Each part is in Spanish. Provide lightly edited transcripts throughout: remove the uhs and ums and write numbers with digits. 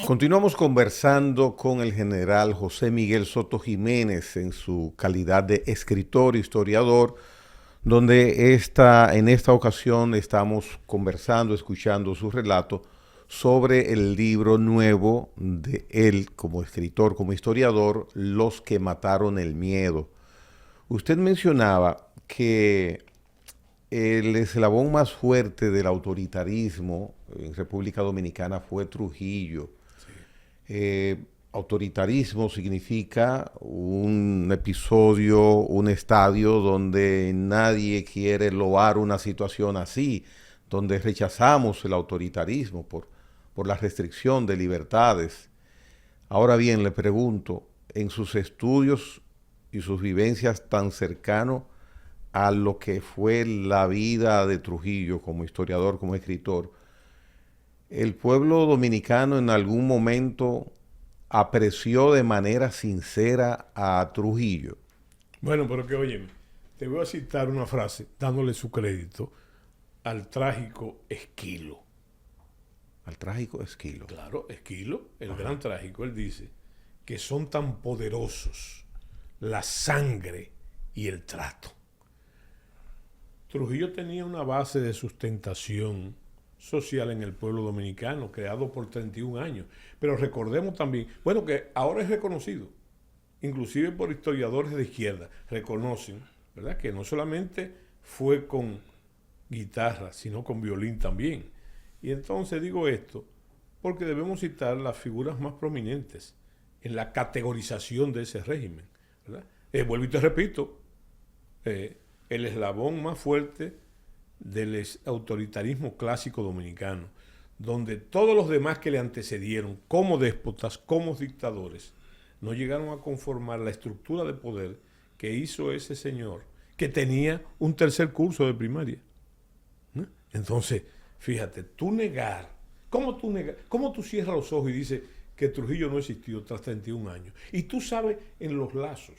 Continuamos conversando con el general José Miguel Soto Jiménez en su calidad de escritor, historiador, donde en esta ocasión estamos conversando, escuchando su relato sobre el libro nuevo de él como escritor, como historiador, Los que mataron el miedo. Usted mencionaba que el eslabón más fuerte del autoritarismo en República Dominicana fue Trujillo. Autoritarismo significa un episodio, un estadio donde nadie quiere loar una situación así, donde rechazamos el autoritarismo por la restricción de libertades. Ahora bien, le pregunto, en sus estudios y sus vivencias tan cercanos a lo que fue la vida de Trujillo como historiador, como escritor, ¿el pueblo dominicano en algún momento apreció de manera sincera a Trujillo? Bueno, pero que óyeme, te voy a citar una frase dándole su crédito al trágico Esquilo. Al trágico Esquilo. Claro, Esquilo, el gran trágico, él dice que son tan poderosos la sangre y el trato. Trujillo tenía una base de sustentación social en el pueblo dominicano, creado por 31 años. Pero recordemos también, bueno, que ahora es reconocido, inclusive por historiadores de izquierda, reconocen, ¿verdad?, que no solamente fue con guitarra, sino con violín también. Y entonces digo esto porque debemos citar las figuras más prominentes en la categorización de ese régimen, ¿verdad? Vuelvo y te repito, el eslabón más fuerte del autoritarismo clásico dominicano, donde todos los demás que le antecedieron, como déspotas, como dictadores, no llegaron a conformar la estructura de poder que hizo ese señor, que tenía un tercer curso de primaria. ¿No? Entonces, fíjate, ¿cómo tú cierras los ojos y dices que Trujillo no existió tras 31 años? Y tú sabes en los lazos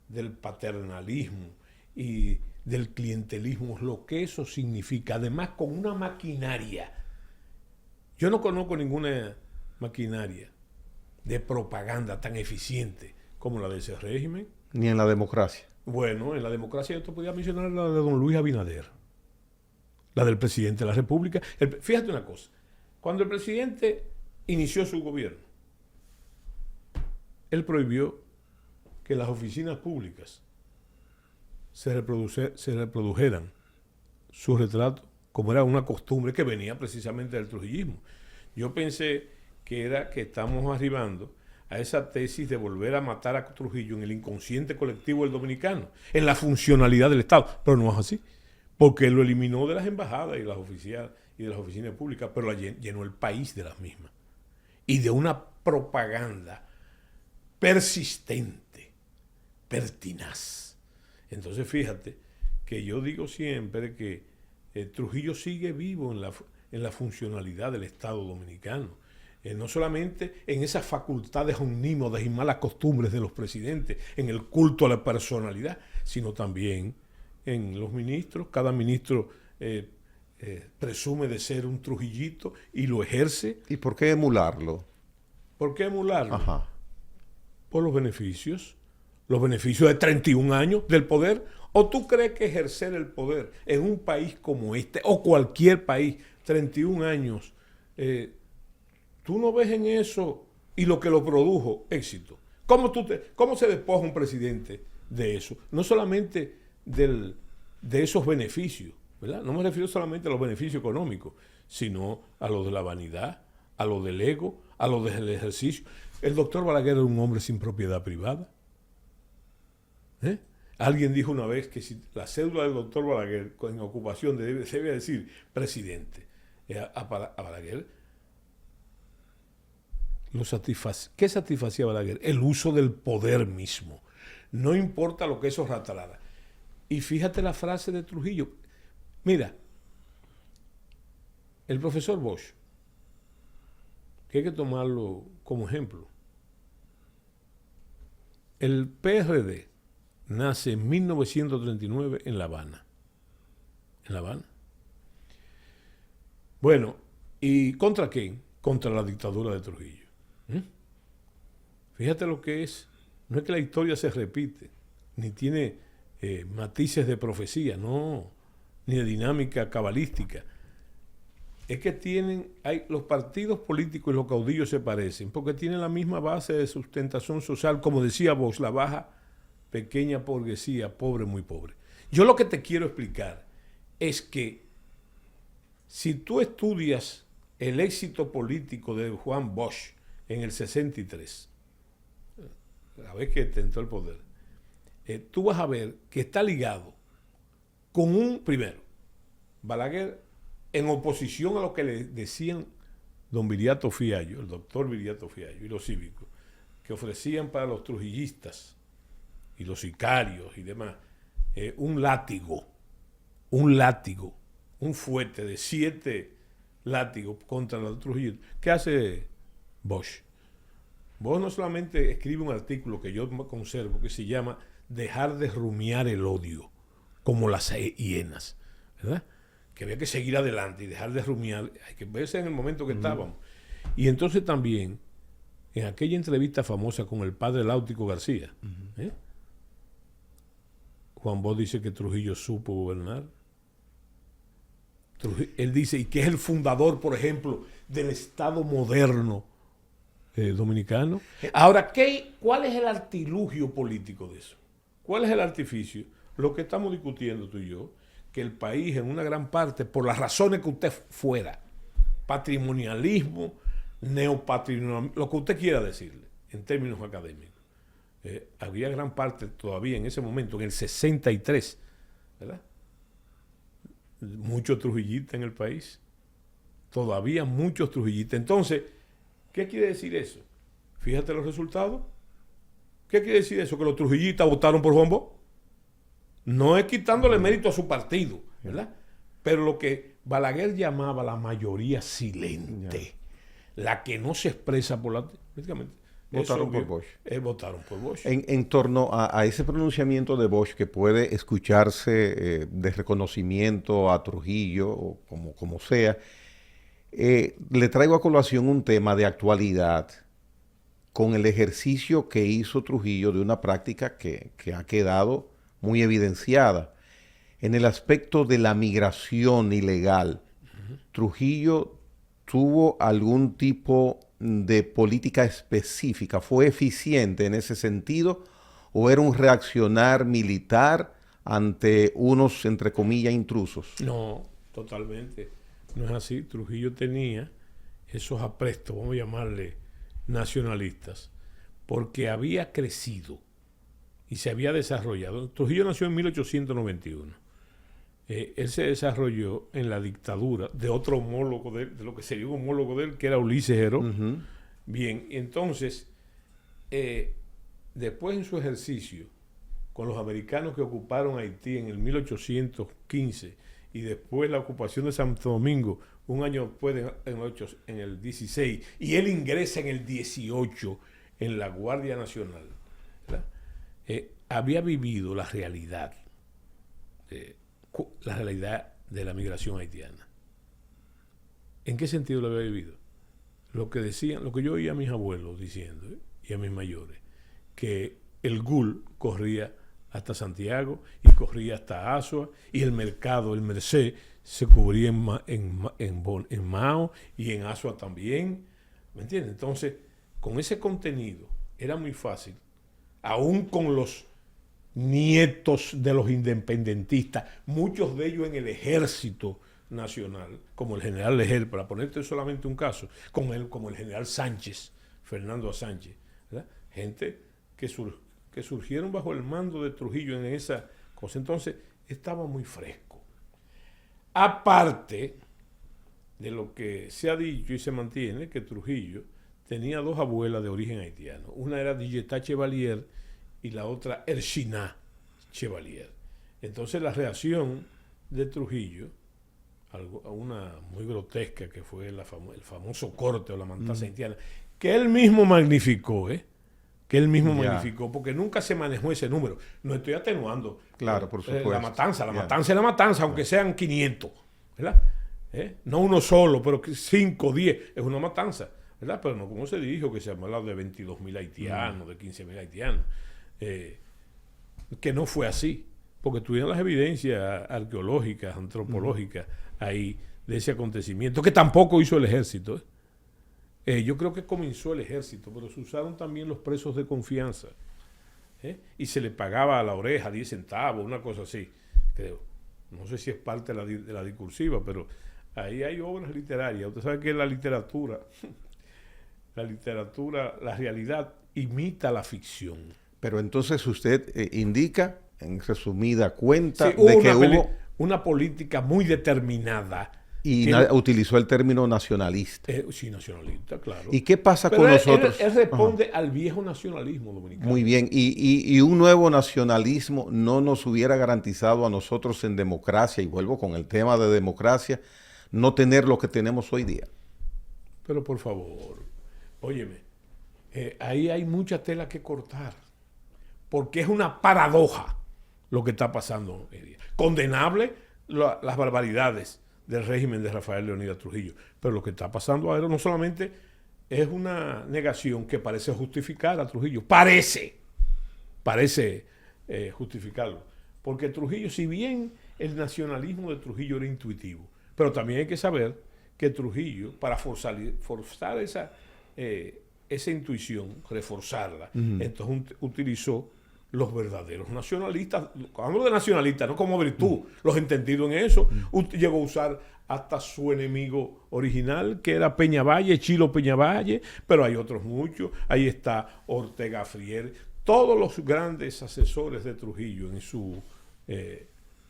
del paternalismo y del clientelismo lo que eso significa, además con una maquinaria. Yo no conozco ninguna maquinaria de propaganda tan eficiente como la de ese régimen. Ni en la democracia. Bueno, en la democracia yo te podía mencionar la de don Luis Abinader, la del presidente de la República. Fíjate una cosa, cuando el presidente inició su gobierno, él prohibió que las oficinas públicas se reprodujeran su retrato, como era una costumbre que venía precisamente del trujillismo. Yo pensé que estamos arribando a esa tesis de volver a matar a Trujillo en el inconsciente colectivo del dominicano, en la funcionalidad del Estado, pero no es así, porque él lo eliminó de las embajadas y de las oficinas públicas, pero llenó el país de las mismas. Y de una propaganda persistente, pertinaz. Entonces fíjate que yo digo siempre que Trujillo sigue vivo en la funcionalidad del Estado dominicano. No solamente en esas facultades omnímodas y malas costumbres de los presidentes, en el culto a la personalidad, sino también en los ministros. Cada ministro presume de ser un trujillito y lo ejerce. ¿Y por qué emularlo? ¿Por qué emularlo? Ajá. Por los beneficios de 31 años del poder. ¿O tú crees que ejercer el poder en un país como este, o cualquier país, 31 años, tú no ves en eso y lo que lo produjo éxito? ¿Cómo se despoja un presidente de eso? No solamente de esos beneficios, ¿verdad? No me refiero solamente a los beneficios económicos, sino a lo de la vanidad, a lo del ego, a lo del ejercicio. El doctor Balaguer era un hombre sin propiedad privada. Alguien dijo una vez que si la cédula del doctor Balaguer en ocupación debe decir presidente. A Balaguer ¿qué satisfacía a Balaguer? El uso del poder mismo. No importa lo que eso ratalara. Y fíjate la frase de Trujillo. Mira, el profesor Bosch, que hay que tomarlo como ejemplo. El PRD nace en 1939 en La Habana. En La Habana. Bueno, ¿y contra quién? Contra la dictadura de Trujillo. ¿Mm? Fíjate lo que es. No es que la historia se repite, ni tiene matices de profecía, no, ni de dinámica cabalística. Es que los partidos políticos y los caudillos se parecen, porque tienen la misma base de sustentación social, como decía Bosch, la baja, pequeña burguesía, pobre, muy pobre. Yo lo que te quiero explicar es que si tú estudias el éxito político de Juan Bosch en el 63, la vez que tentó el poder, tú vas a ver que está ligado con primero, Balaguer en oposición a lo que le decían don Viriato Fiallo, el doctor Viriato Fiallo y los cívicos, que ofrecían para los trujillistas y los sicarios y demás, un látigo, un fuete de 7 látigos contra los trujillistas. ¿Qué hace Bosch? Bosch no solamente escribe un artículo que yo conservo que se llama Dejar de rumiar el odio, como las hienas, ¿verdad? Que había que seguir adelante y dejar de rumiar, hay que verse en el momento que estábamos. Y entonces también, en aquella entrevista famosa con el padre Láutico García, Juan Bosch dice que Trujillo supo gobernar. Él dice, y que es el fundador, por ejemplo, del Estado moderno dominicano. Ahora, ¿cuál es el artilugio político de eso? ¿Cuál es el artificio? Lo que estamos discutiendo tú y yo, que el país en una gran parte, por las razones que usted fuera, patrimonialismo, neopatrimonialismo, lo que usted quiera decirle, en términos académicos, había gran parte todavía en ese momento, en el 63, ¿verdad? Muchos trujillistas en el país, todavía muchos trujillistas. Entonces, ¿qué quiere decir eso? Fíjate los resultados. ¿Qué quiere decir eso? Que los trujillistas votaron por Juan Bosch. No es quitándole mérito a su partido, ¿verdad? Pero lo que Balaguer llamaba la mayoría silente, la que no se expresa por la... Prácticamente, votaron por Bosch. Votaron por Bosch. En torno a ese pronunciamiento de Bosch, que puede escucharse de reconocimiento a Trujillo, o como sea, le traigo a colación un tema de actualidad con el ejercicio que hizo Trujillo de una práctica que ha quedado muy evidenciada. En el aspecto de la migración ilegal, Trujillo tuvo algún tipo de política específica. ¿Fue eficiente en ese sentido o era un reaccionar militar ante unos, entre comillas, intrusos? No, totalmente. No es así. Trujillo tenía esos aprestos, vamos a llamarle nacionalistas, porque había crecido y se había desarrollado. Trujillo nació en 1891. Él se desarrolló en la dictadura de otro homólogo de él, de lo que sería un homólogo de él, que era Ulises Heró. Bien, entonces, después en su ejercicio con los americanos que ocuparon Haití en el 1815 y después la ocupación de Santo Domingo un año después, en el 16, y él ingresa en el 18 en la Guardia Nacional, había vivido la realidad de la migración haitiana. ¿En qué sentido lo había vivido? Lo que decían, lo que yo oía a mis abuelos diciendo, y a mis mayores, que el GUL corría hasta Santiago y corría hasta Azua, y el mercado, el Merced, se cubría en Mao y en Azua también. ¿Me entiendes? Entonces, con ese contenido era muy fácil, aún con los nietos de los independentistas, muchos de ellos en el ejército nacional, como el general Leger, para ponerte solamente un caso, como el general Sánchez, Fernando Sánchez, ¿verdad? Gente que surgieron bajo el mando de Trujillo en esa cosa. Entonces, estaba muy fresco. Aparte de lo que se ha dicho y se mantiene, que Trujillo tenía dos abuelas de origen haitiano. Una era Dijetá Chevalier y la otra Erchiná Chevalier. Entonces, la reacción de Trujillo a una muy grotesca que fue el famoso corte o la matanza haitiana, que él mismo magnificó, magnificó, porque nunca se manejó ese número. No estoy atenuando. Claro, por supuesto. La matanza es la matanza, aunque sean 500, ¿verdad? No uno solo, pero 5, 10, es una matanza, ¿verdad? Pero no como se dijo, que se hablaba de 22.000 haitianos, de 15.000 haitianos, que no fue así, porque tuvieron las evidencias arqueológicas, antropológicas ahí de ese acontecimiento, que tampoco hizo el ejército. Yo creo que comenzó el ejército, pero se usaron también los presos de confianza, y se le pagaba a la oreja 10 centavos, una cosa así, creo. No sé si es parte de la discursiva, pero ahí hay obras literarias. Usted sabe que la literatura, la realidad imita la ficción. Pero entonces usted indica, en resumida cuenta, Sí, de que hubo una política muy determinada. y utilizó el término nacionalista. Sí, nacionalista, claro. ¿Y qué pasa Pero con nosotros? Él responde al viejo nacionalismo dominicano. Muy bien. Y un nuevo nacionalismo no nos hubiera garantizado a nosotros en democracia, y vuelvo con el tema de democracia, no tener lo que tenemos hoy día. Pero por favor, óyeme, ahí hay mucha tela que cortar, porque es una paradoja lo que está pasando hoy día. Condenable las barbaridades del régimen de Rafael Leónidas Trujillo, pero lo que está pasando ahora no solamente es una negación que parece justificar a Trujillo, parece justificarlo, porque Trujillo, si bien el nacionalismo de Trujillo era intuitivo, pero también hay que saber que Trujillo, para forzar esa intuición, reforzarla, entonces utilizó los verdaderos nacionalistas. Hablo de nacionalistas, no como virtud, los entendidos en eso. Llegó a usar hasta su enemigo original, que era Peñavalle, Chilo Peñavalle, pero hay otros muchos. Ahí está Ortega Frier, todos los grandes asesores de Trujillo en su... que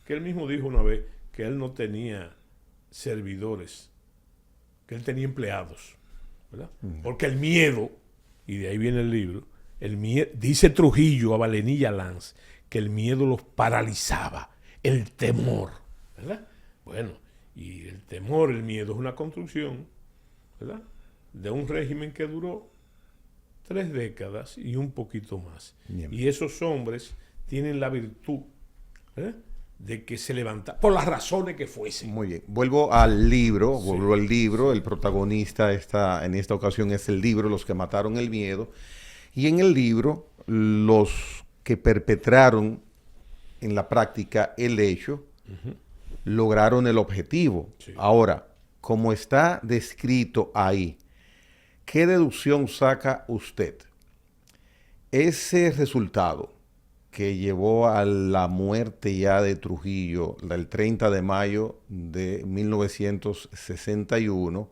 él mismo dijo una vez que él no tenía servidores, que él tenía empleados, ¿verdad? Porque el miedo, y de ahí viene el libro, dice Trujillo a Valenilla Lanz que el miedo los paralizaba, el temor, ¿verdad? Bueno, y el temor, el miedo es una construcción, ¿verdad?, de un régimen que duró 3 décadas y un poquito más. Bien. Y esos hombres tienen la virtud, ¿verdad?, de que se levantan, por las razones que fuesen. Muy bien. Vuelvo al libro, el protagonista en esta ocasión es el libro, Los que mataron el miedo. Y en el libro, los que perpetraron en la práctica el hecho, lograron el objetivo. Sí. Ahora, como está descrito ahí, ¿qué deducción saca usted? Ese resultado que llevó a la muerte ya de Trujillo el 30 de mayo de 1961,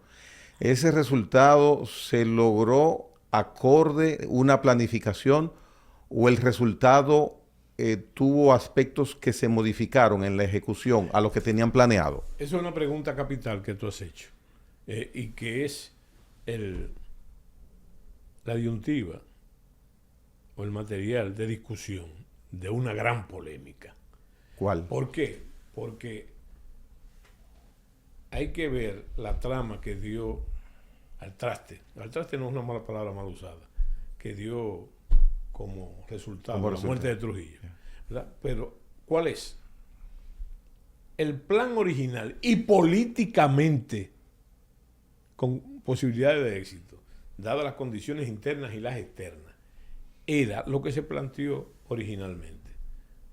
ese resultado se logró acorde una planificación, o el resultado tuvo aspectos que se modificaron en la ejecución a lo que tenían planeado? Esa es una pregunta capital que tú has hecho, y que es la disyuntiva o el material de discusión de una gran polémica. ¿Cuál? ¿Por qué? Porque hay que ver la trama que dio al traste no es una mala palabra mal usada, que dio como resultado la muerte de Trujillo, ¿verdad? Pero, ¿cuál es? El plan original y políticamente con posibilidades de éxito, dadas las condiciones internas y las externas, era lo que se planteó originalmente: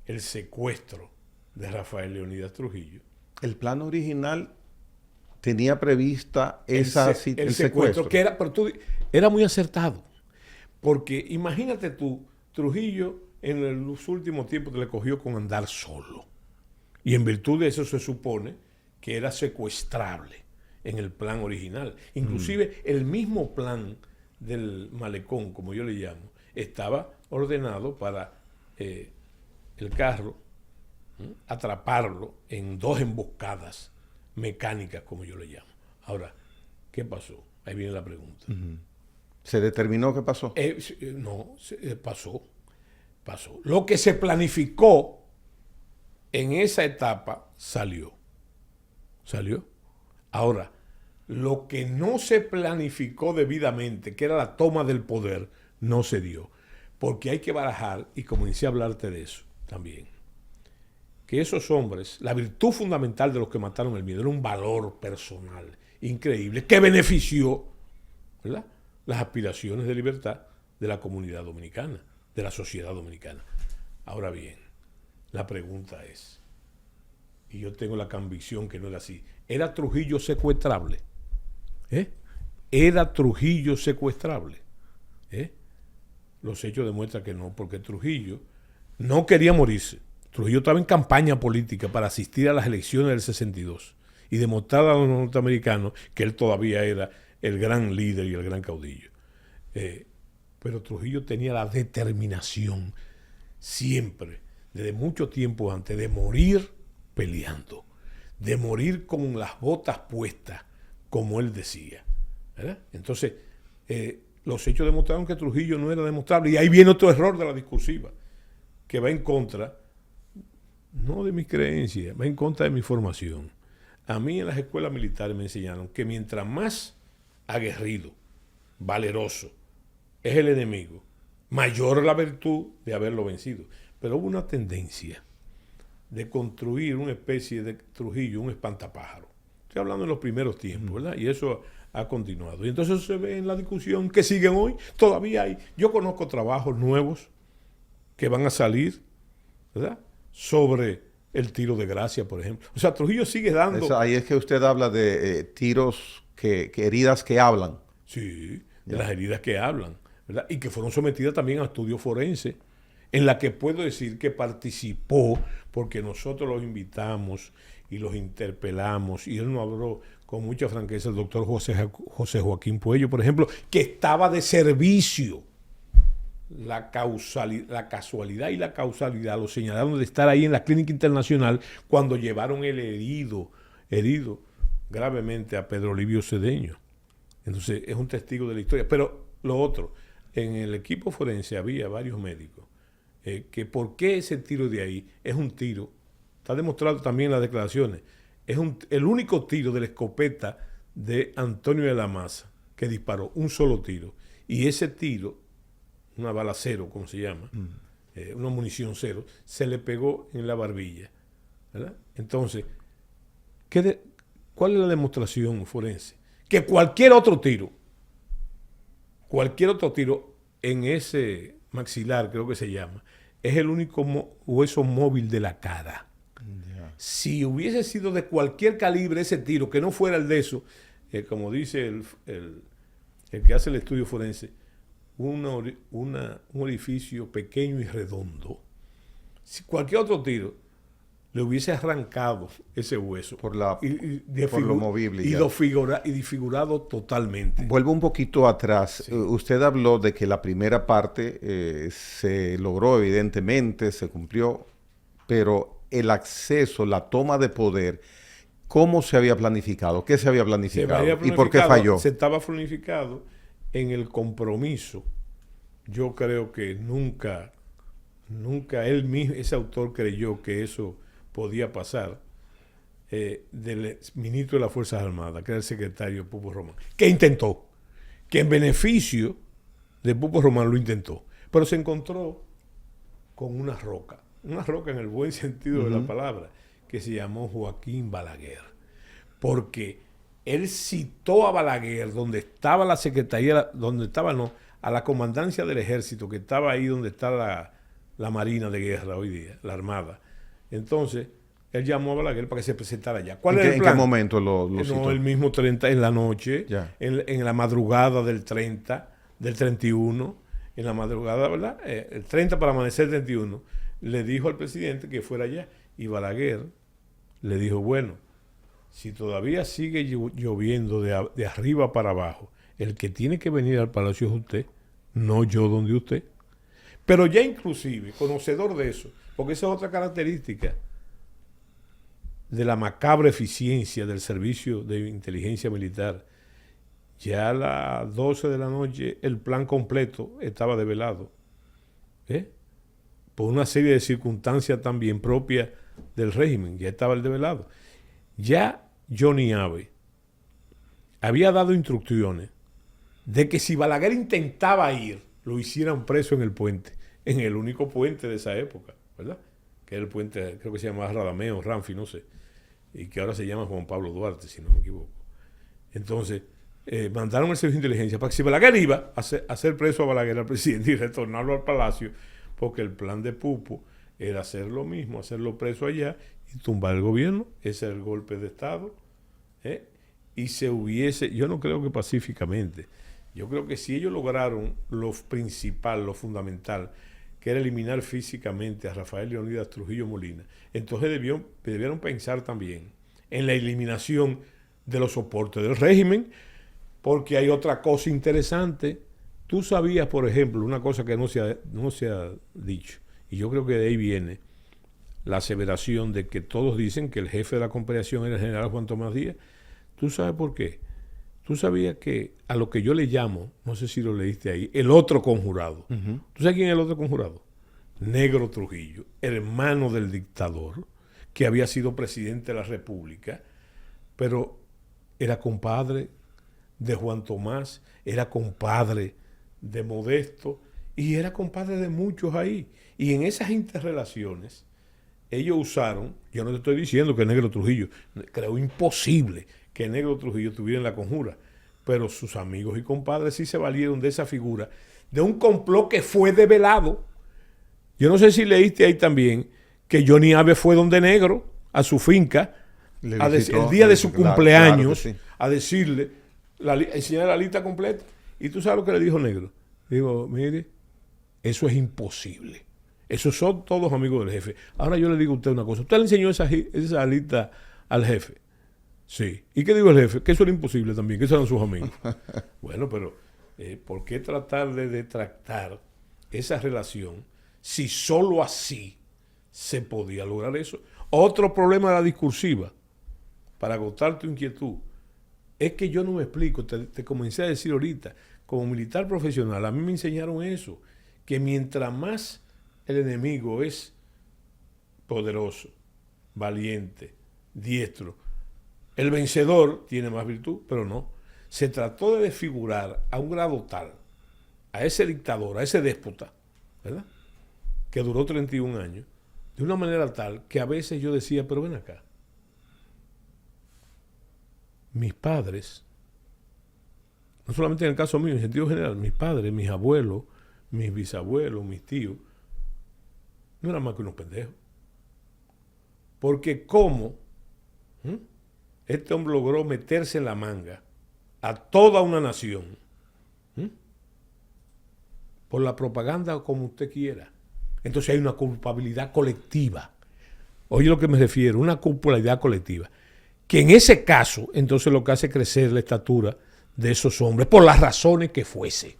el secuestro de Rafael Leónidas Trujillo. El plan original tenía prevista el secuestro. Que era muy acertado. Porque imagínate tú, Trujillo en los últimos tiempos le cogió con andar solo. Y en virtud de eso se supone que era secuestrable en el plan original. Inclusive el mismo plan del malecón, como yo le llamo, estaba ordenado para el carro atraparlo en 2 emboscadas mecánicas, como yo le llamo. Ahora, ¿qué pasó? Ahí viene la pregunta. ¿Se determinó qué pasó? No, pasó. Lo que se planificó en esa etapa salió. Ahora, lo que no se planificó debidamente, que era la toma del poder, no se dio. Porque hay que barajar, y comencé a hablarte de eso también, que esos hombres, la virtud fundamental de los que mataron el miedo era un valor personal increíble que benefició, ¿verdad?, las aspiraciones de libertad de la comunidad dominicana, de la sociedad dominicana. Ahora bien, la pregunta es, y yo tengo la convicción que no era así, ¿era Trujillo secuestrable? ¿Era Trujillo secuestrable? Los hechos demuestran que no, porque Trujillo no quería morirse. Trujillo estaba en campaña política para asistir a las elecciones del 62 y demostrar a los norteamericanos que él todavía era el gran líder y el gran caudillo. Pero Trujillo tenía la determinación siempre, desde mucho tiempo antes, de morir peleando, de morir con las botas puestas, como él decía, ¿verdad? Entonces, los hechos demostraron que Trujillo no era demostrable. Y ahí viene otro error de la discursiva, que va en contra, no de mis creencias, va en contra de mi formación. A mí en las escuelas militares me enseñaron que mientras más aguerrido, valeroso es el enemigo, mayor la virtud de haberlo vencido. Pero hubo una tendencia de construir una especie de Trujillo, un espantapájaro. Estoy hablando en los primeros tiempos, ¿verdad? Y eso ha continuado. Y entonces se ve en la discusión que siguen hoy. Todavía hay. Yo conozco trabajos nuevos que van a salir, ¿verdad?, sobre el tiro de gracia, por ejemplo. O sea, Trujillo sigue dando... Eso, ahí es que usted habla de tiros, que heridas que hablan. Sí, de las heridas que hablan, ¿verdad? Y que fueron sometidas también a estudio forense, en la que puedo decir que participó, porque nosotros los invitamos y los interpelamos, y él nos habló con mucha franqueza, el doctor José Joaquín Puello, por ejemplo, que estaba de servicio. La casualidad y la causalidad lo señalaron de estar ahí en la Clínica Internacional cuando llevaron el herido gravemente a Pedro Livio Cedeño. Entonces es un testigo de la historia. Pero lo otro, en el equipo forense había varios médicos que por qué ese tiro de ahí es un tiro, está demostrado también en las declaraciones, es el único tiro de la escopeta de Antonio de la Maza que disparó, un solo tiro. Y ese tiro, una bala cero, como se llama, una munición cero, se le pegó en la barbilla, ¿verdad? Entonces, ¿cuál es la demostración forense? Que cualquier otro tiro en ese maxilar, creo que se llama, es el único hueso móvil de la cara. Yeah. Si hubiese sido de cualquier calibre ese tiro, que no fuera el de eso, como dice el que hace el estudio forense, un orificio pequeño y redondo, si cualquier otro tiro le hubiese arrancado ese hueso por lo movible y disfigurado totalmente. Vuelvo un poquito atrás. Sí. Usted habló de que la primera parte se logró, evidentemente, se cumplió, pero el acceso, la toma de poder, ¿cómo se había planificado? ¿Qué se había planificado? ¿Y por qué falló? Se estaba planificado en el compromiso. Yo creo que nunca él mismo, ese autor, creyó que eso podía pasar, del ministro de las Fuerzas Armadas, que era el secretario Pupo Román, que intentó, que en beneficio de Pupo Román lo intentó, pero se encontró con una roca en el buen sentido de la palabra, que se llamó Joaquín Balaguer, porque él citó a Balaguer donde estaba la secretaría, a la comandancia del ejército, que estaba ahí donde está la Marina de Guerra hoy día, la Armada. Entonces, él llamó a Balaguer para que se presentara allá. ¿Cuál era el plan? ¿En qué momento lo citó? No, el mismo 30, en la noche, en la madrugada del 30, del 31, en la madrugada, ¿verdad? El 30 para amanecer el 31, le dijo al presidente que fuera allá. Y Balaguer le dijo, bueno, si todavía sigue lloviendo de arriba para abajo, el que tiene que venir al palacio es usted, no yo donde usted. Pero ya inclusive, conocedor de eso, porque esa es otra característica de la macabra eficiencia del servicio de inteligencia militar, ya a las 12 de la noche el plan completo estaba develado, por una serie de circunstancias también propias del régimen, ya estaba el develado. Ya Johnny Abe había dado instrucciones de que si Balaguer intentaba ir, lo hicieran preso en el puente, en el único puente de esa época, ¿verdad? Que era el puente, creo que se llamaba Radameo, Ramfi, no sé, y que ahora se llama Juan Pablo Duarte, si no me equivoco. Entonces, mandaron el servicio de inteligencia para que si Balaguer iba a hacer preso a Balaguer, al presidente, y retornarlo al palacio, porque el plan de Pupo era hacer lo mismo, hacerlo preso allá y tumbar el gobierno. Ese era el golpe de Estado. Y se hubiese, yo no creo que pacíficamente, yo creo que si ellos lograron lo principal, lo fundamental, que era eliminar físicamente a Rafael Leónidas Trujillo Molina, entonces debieron pensar también en la eliminación de los soportes del régimen, porque hay otra cosa interesante. Tú sabías, por ejemplo, una cosa que no se ha dicho, y yo creo que de ahí viene la aseveración de que todos dicen que el jefe de la conspiración era el general Juan Tomás Díaz. ¿Tú sabes por qué? Tú sabías que a lo que yo le llamo, no sé si lo leíste ahí, el otro conjurado. Uh-huh. ¿Tú sabes quién es el otro conjurado? Negro Trujillo, hermano del dictador, que había sido presidente de la República, pero era compadre de Juan Tomás, era compadre de Modesto y era compadre de muchos ahí. Y en esas interrelaciones, ellos usaron, yo no te estoy diciendo que Negro Trujillo, creo imposible que Negro Trujillo estuviera en la conjura, pero sus amigos y compadres sí se valieron de esa figura, de un complot que fue develado. Yo no sé si leíste ahí también que Johnny Abe fue donde Negro, a su finca, el día de su cumpleaños, claro, sí, a decirle, enseñar la lista completa. Y tú sabes lo que le dijo Negro. Digo, mire, eso es imposible. Esos son todos amigos del jefe. Ahora yo le digo a usted una cosa. ¿Usted le enseñó esa lista al jefe? Sí. ¿Y qué dijo el jefe? Que eso era imposible también, que esos eran sus amigos. Bueno, pero ¿por qué tratar de detractar esa relación si solo así se podía lograr eso? Otro problema de la discursiva, para agotar tu inquietud, es que yo no me explico. Te comencé a decir ahorita, como militar profesional, a mí me enseñaron eso, que mientras más el enemigo es poderoso, valiente, diestro, el vencedor tiene más virtud, pero no. Se trató de desfigurar a un grado tal a ese dictador, a ese déspota, ¿verdad?, que duró 31 años, de una manera tal que a veces yo decía, pero ven acá, mis padres, no solamente en el caso mío, en sentido general, mis padres, mis abuelos, mis bisabuelos, mis tíos, no eran más que unos pendejos. Porque cómo este hombre logró meterse en la manga a toda una nación por la propaganda, como usted quiera. Entonces hay una culpabilidad colectiva. Oye lo que me refiero, una culpabilidad colectiva. Que en ese caso, entonces lo que hace crecer la estatura de esos hombres, por las razones que fuese,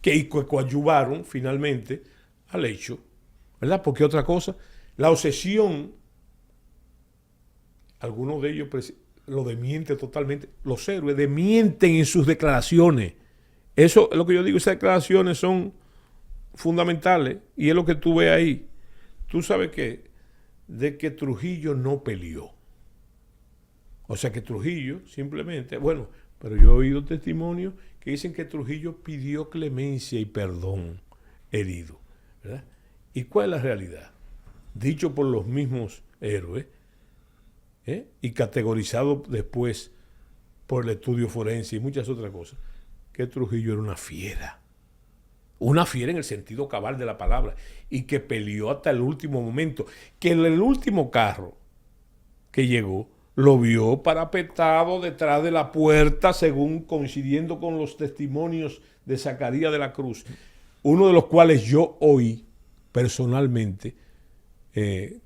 que coadyuvaron finalmente al hecho, ¿verdad? Porque otra cosa, la obsesión, algunos de ellos lo desmienten totalmente, los héroes desmienten en sus declaraciones. Eso es lo que yo digo, esas declaraciones son fundamentales y es lo que tú ves ahí. Tú sabes que de que Trujillo no peleó. O sea que Trujillo simplemente, bueno, pero yo he oído testimonios que dicen que Trujillo pidió clemencia y perdón herido, ¿verdad? ¿Y cuál es la realidad? Dicho por los mismos héroes, y categorizado después por el estudio forense y muchas otras cosas, que Trujillo era una fiera en el sentido cabal de la palabra, y que peleó hasta el último momento, que el último carro que llegó lo vio parapetado detrás de la puerta, según coincidiendo con los testimonios de Zacarías de la Cruz, uno de los cuales yo oí personalmente,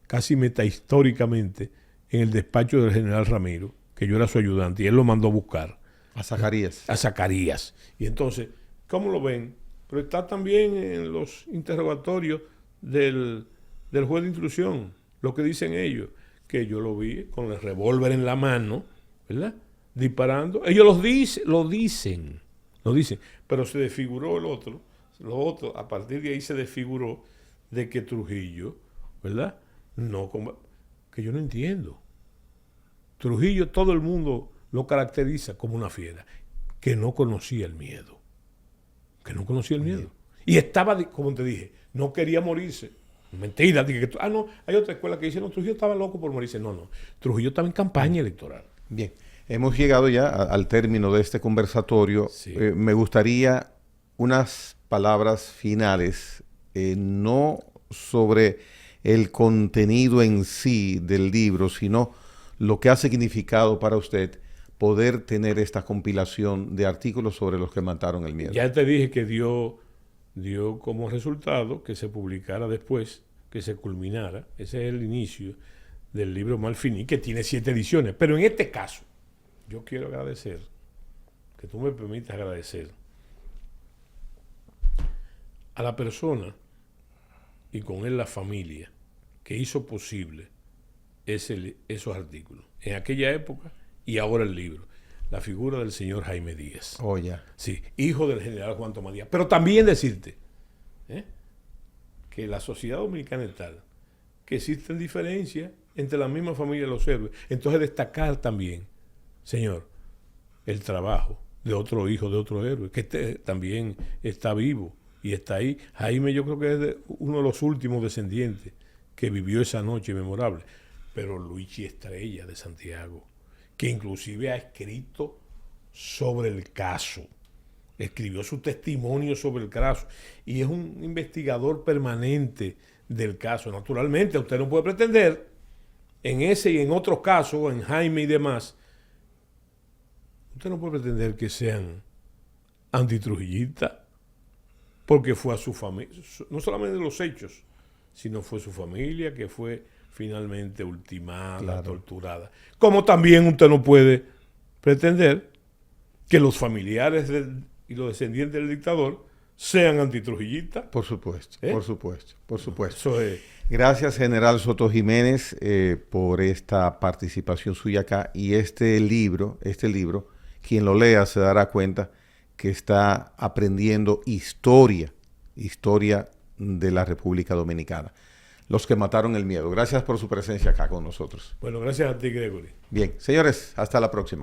casi metahistóricamente, en el despacho del general Ramiro, que yo era su ayudante, y él lo mandó a buscar. A Zacarías. A Zacarías. Y entonces, ¿cómo lo ven? Pero está también en los interrogatorios del juez de instrucción, lo que dicen ellos, que yo lo vi con el revólver en la mano, ¿verdad?, disparando. Ellos lo dicen, pero se desfiguró lo otro, a partir de ahí se desfiguró de que Trujillo, ¿verdad?, que yo no entiendo. Trujillo, todo el mundo lo caracteriza como una fiera, que no conocía el miedo. Y estaba, como te dije, no quería morirse. Mentira. No, hay otra escuela que dice, no, Trujillo estaba loco por morirse. No, Trujillo estaba en campaña electoral. Bien. Hemos llegado ya al término de este conversatorio. Sí. Me gustaría unas palabras finales, no sobre el contenido en sí del libro, sino lo que ha significado para usted poder tener esta compilación de artículos sobre los que mataron el miedo. Ya te dije que dio como resultado que se publicara después, que se culminara. Ese es el inicio del libro Malfiní, que tiene 7 ediciones. Pero en este caso, yo quiero agradecer, que tú me permitas agradecer a la persona y con él la familia que hizo posible esos artículos. En aquella época y ahora el libro. La figura del señor Jaime Díaz. Oh, ya. Sí, hijo del general Juan Tomás Díaz. Pero también decirte que la sociedad dominicana es tal que existen diferencias entre la misma familia de los héroes. Entonces destacar también, señor, el trabajo de otro hijo de otro héroe, que también está vivo y está ahí. Jaime yo creo que es uno de los últimos descendientes que vivió esa noche memorable. Pero Luigi Estrella de Santiago, que inclusive ha escrito sobre el caso, escribió su testimonio sobre el caso y es un investigador permanente del caso. Naturalmente, usted no puede pretender en ese y en otros casos, en Jaime y demás, usted no puede pretender que sean antitrujillistas, porque fue a su familia, no solamente los hechos, sino fue su familia que fue finalmente ultimada, claro, torturada. Como también usted no puede pretender que los familiares y los descendientes del dictador sean antitrujillistas. Por supuesto, por supuesto, por supuesto. Eso es. Gracias, general Soto Jiménez, por esta participación suya acá. Y este libro, quien lo lea se dará cuenta que está aprendiendo historia de la República Dominicana. Los que mataron el miedo. Gracias por su presencia acá con nosotros. Bueno, gracias a ti, Gregory. Bien, señores, hasta la próxima.